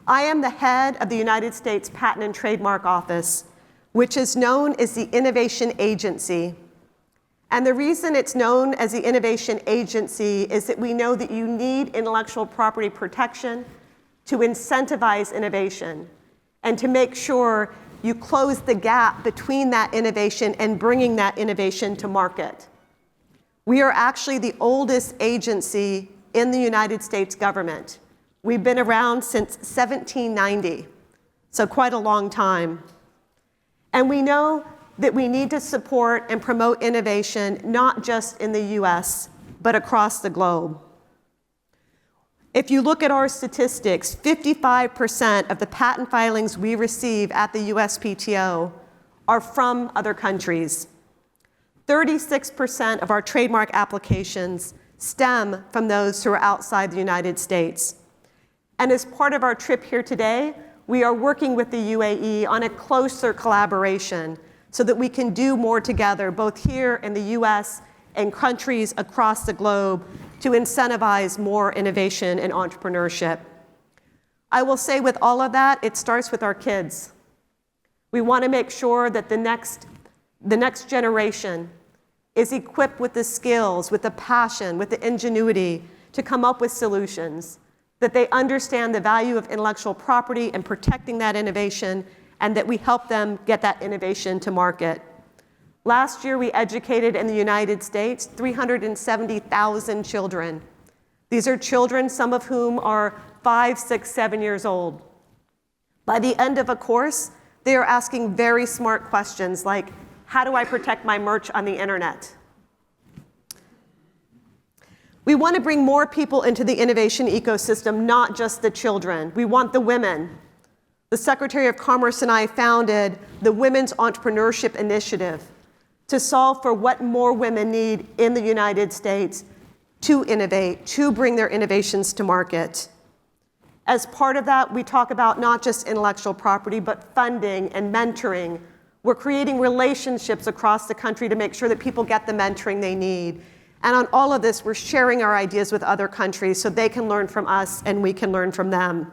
I am the head of the United States Patent and Trademark Office, which is known as the Innovation Agency. And the reason it's known as the Innovation Agency is that we know that you need intellectual property protection to incentivize innovation and to make sure you close the gap between that innovation and bringing that innovation to market. We are actually the oldest agency in the United States government. We've been around since 1790, so quite a long time. And we know that we need to support and promote innovation, not just in the US, but across the globe. If you look at our statistics, 55% of the patent filings we receive at the USPTO are from other countries. 36% of our trademark applications stem from those who are outside the United States. And as part of our trip here today, we are working with the UAE on a closer collaboration so that we can do more together, both here in the US and countries across the globe, to incentivize more innovation and entrepreneurship. I will say with all of that, it starts with our kids. We want to make sure that the next generation is equipped with the skills, with the passion, with the ingenuity to come up with solutions, that they understand the value of intellectual property and protecting that innovation, and that we help them get that innovation to market. Last year, we educated in the United States 370,000 children. These are children, some of whom are 5, 6, 7 years old. By the end of a course, they are asking very smart questions like, how do I protect my merch on the internet? We want to bring more people into the innovation ecosystem, not just the children. We want the women. The Secretary of Commerce and I founded the Women's Entrepreneurship Initiative to solve for what more women need in the United States to innovate, to bring their innovations to market. As part of that, we talk about not just intellectual property, but funding and mentoring. We're creating relationships across the country to make sure that people get the mentoring they need. And on all of this, we're sharing our ideas with other countries so they can learn from us and we can learn from them.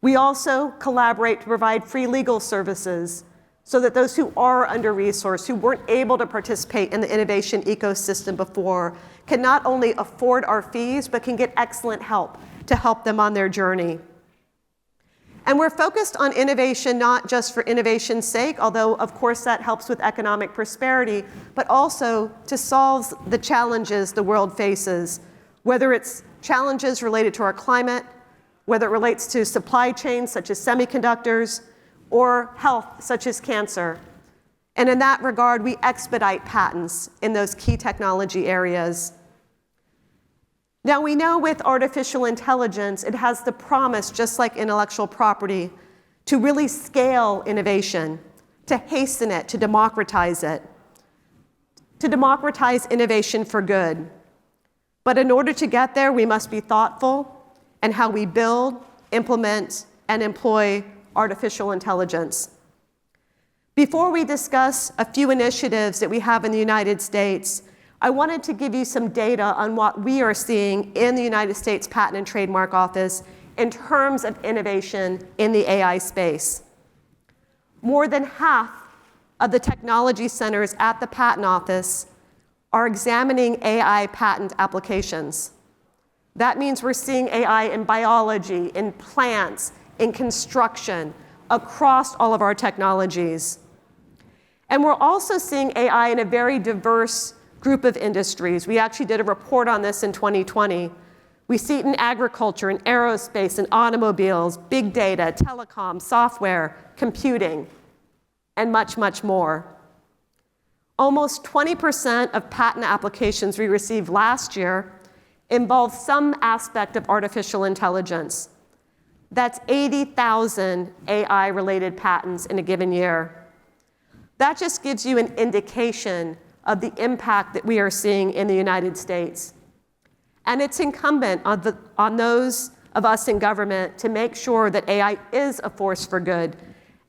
We also collaborate to provide free legal services so that those who are under-resourced, who weren't able to participate in the innovation ecosystem before, can not only afford our fees, but can get excellent help to help them on their journey. And we're focused on innovation not just for innovation's sake, although of course that helps with economic prosperity, but also to solve the challenges the world faces, whether it's challenges related to our climate, whether it relates to supply chains such as semiconductors, or health such as cancer. And in that regard, we expedite patents in those key technology areas. Now we know with artificial intelligence, it has the promise, just like intellectual property, to really scale innovation, to hasten it, to democratize innovation for good. But in order to get there, we must be thoughtful in how we build, implement, and employ artificial intelligence. Before we discuss a few initiatives that we have in the United States, I wanted to give you some data on what we are seeing in the United States Patent and Trademark Office in terms of innovation in the AI space. More than half of the technology centers at the Patent Office are examining AI patent applications. That means we're seeing AI in biology, in plants, in construction, across all of our technologies. And we're also seeing AI in a very diverse group of industries. We actually did a report on this in 2020. We see it in agriculture, in aerospace, in automobiles, big data, telecom, software, computing, and much, much more. Almost 20% of patent applications we received last year involved some aspect of artificial intelligence. That's 80,000 AI-related patents in a given year. That just gives you an indication of the impact that we are seeing in the United States. And it's incumbent on those of us in government to make sure that AI is a force for good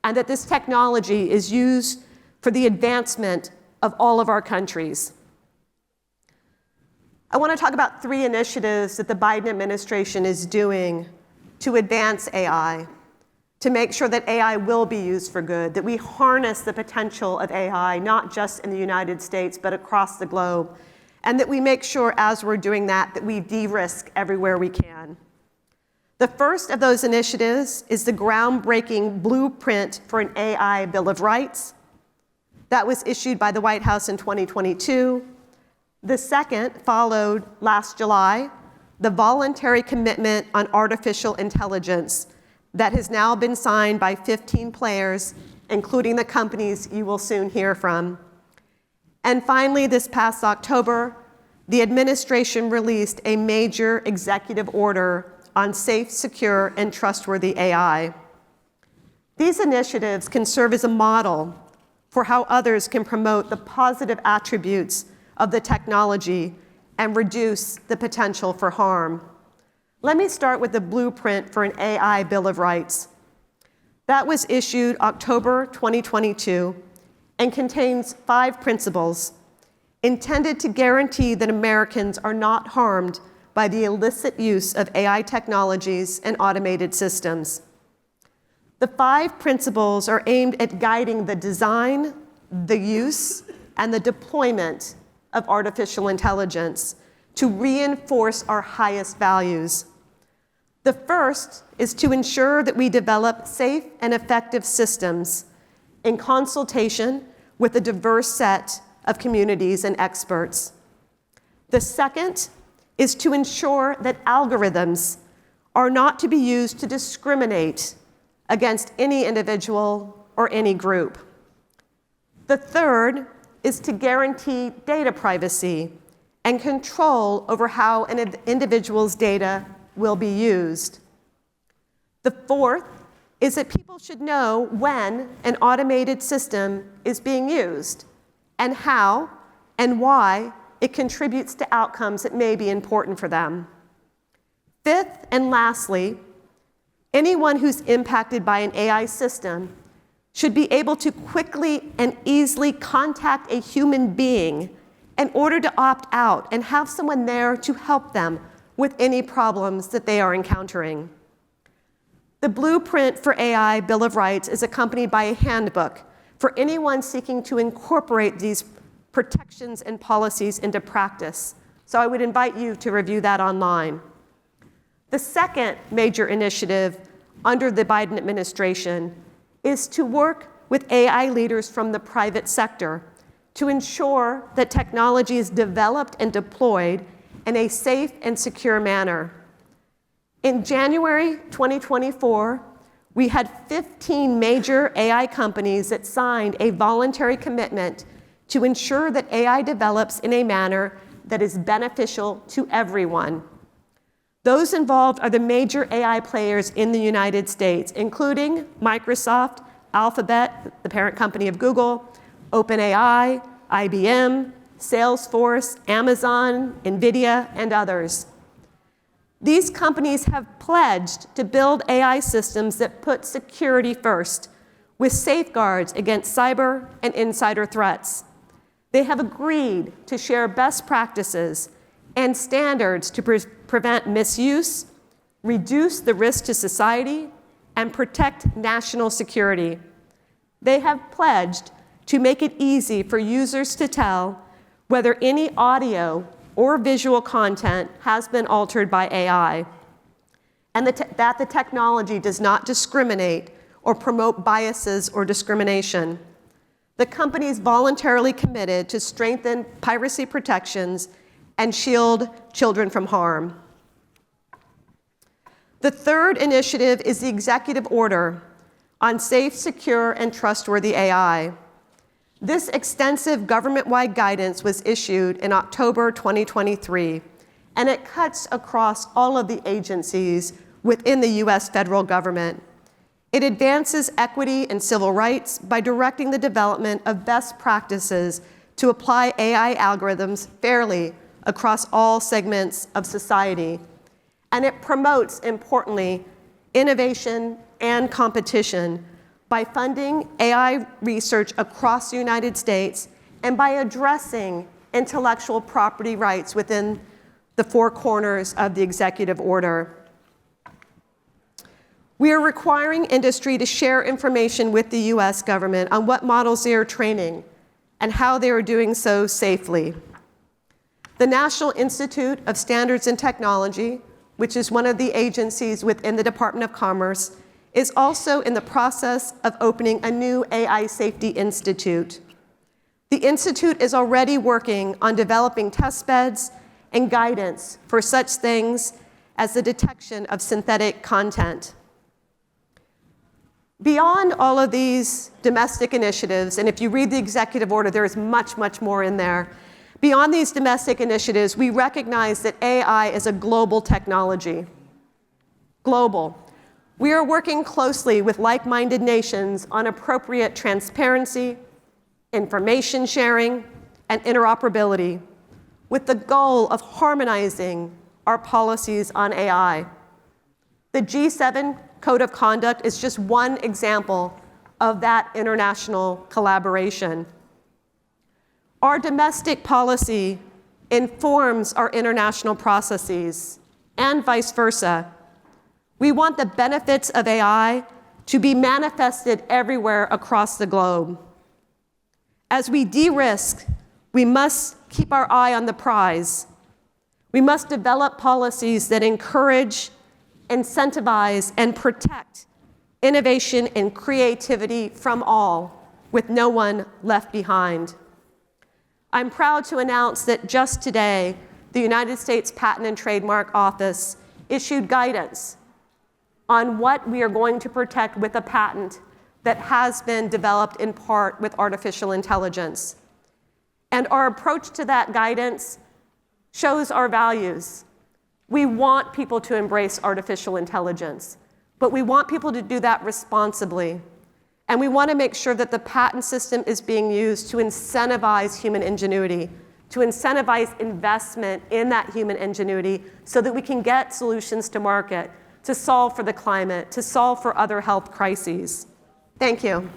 and that this technology is used for the advancement of all of our countries. I want to talk about 3 initiatives that the Biden administration is doing to advance AI, to make sure that AI will be used for good, that we harness the potential of AI, not just in the United States, but across the globe, and that we make sure as we're doing that, that we de-risk everywhere we can. The first of those initiatives is the groundbreaking blueprint for an AI Bill of Rights. That was issued by the White House in 2022. The second followed last July, the voluntary commitment on artificial intelligence that has now been signed by 15 players, including the companies you will soon hear from. And finally, this past October, the administration released a major executive order on safe, secure, and trustworthy AI. These initiatives can serve as a model for how others can promote the positive attributes of the technology and reduce the potential for harm. Let me start with the blueprint for an AI Bill of Rights. That was issued October 2022 and contains 5 principles intended to guarantee that Americans are not harmed by the illicit use of AI technologies and automated systems. The 5 principles are aimed at guiding the design, the use, and the deployment of artificial intelligence to reinforce our highest values. The first is to ensure that we develop safe and effective systems in consultation with a diverse set of communities and experts. The second is to ensure that algorithms are not to be used to discriminate against any individual or any group. The third is to guarantee data privacy and control over how an individual's data will be used. The fourth is that people should know when an automated system is being used and how and why it contributes to outcomes that may be important for them. Fifth and lastly, anyone who's impacted by an AI system should be able to quickly and easily contact a human being in order to opt out and have someone there to help them with any problems that they are encountering. The Blueprint for AI Bill of Rights is accompanied by a handbook for anyone seeking to incorporate these protections and policies into practice. So I would invite you to review that online. The second major initiative under the Biden administration is to work with AI leaders from the private sector to ensure that technology is developed and deployed in a safe and secure manner. In January 2024, we had 15 major AI companies that signed a voluntary commitment to ensure that AI develops in a manner that is beneficial to everyone. Those involved are the major AI players in the United States, including Microsoft, Alphabet, the parent company of Google, OpenAI, IBM, Salesforce, Amazon, NVIDIA, and others. These companies have pledged to build AI systems that put security first, with safeguards against cyber and insider threats. They have agreed to share best practices and standards to prevent misuse, reduce the risk to society, and protect national security. They have pledged to make it easy for users to tell whether any audio or visual content has been altered by AI, and that the technology does not discriminate or promote biases or discrimination. The companies voluntarily committed to strengthen piracy protections and shield children from harm. The third initiative is the executive order on safe, secure, and trustworthy AI. This extensive government-wide guidance was issued in October 2023, and it cuts across all of the agencies within the U.S. federal government. It advances equity and civil rights by directing the development of best practices to apply AI algorithms fairly across all segments of society. And it promotes, importantly, innovation and competition by funding AI research across the United States and by addressing intellectual property rights within the 4 corners of the executive order. We are requiring industry to share information with the US government on what models they are training and how they are doing so safely. The National Institute of Standards and Technology, which is one of the agencies within the Department of Commerce, is also in the process of opening a new AI Safety Institute. The Institute is already working on developing test beds and guidance for such things as the detection of synthetic content. Beyond all of these domestic initiatives, and if you read the executive order, there is much, much more in there. Beyond these domestic initiatives, we recognize that AI is a global technology. Global. We are working closely with like-minded nations on appropriate transparency, information sharing, and interoperability, with the goal of harmonizing our policies on AI. The G7 Code of Conduct is just one example of that international collaboration. Our domestic policy informs our international processes, and vice versa. We want the benefits of AI to be manifested everywhere across the globe. As we de-risk, we must keep our eye on the prize. We must develop policies that encourage, incentivize, and protect innovation and creativity from all, with no one left behind. I'm proud to announce that just today, the United States Patent and Trademark Office issued guidance on what we are going to protect with a patent that has been developed in part with artificial intelligence. And our approach to that guidance shows our values. We want people to embrace artificial intelligence, but we want people to do that responsibly. And we want to make sure that the patent system is being used to incentivize human ingenuity, to incentivize investment in that human ingenuity so that we can get solutions to market, to solve for the climate, to solve for other health crises. Thank you.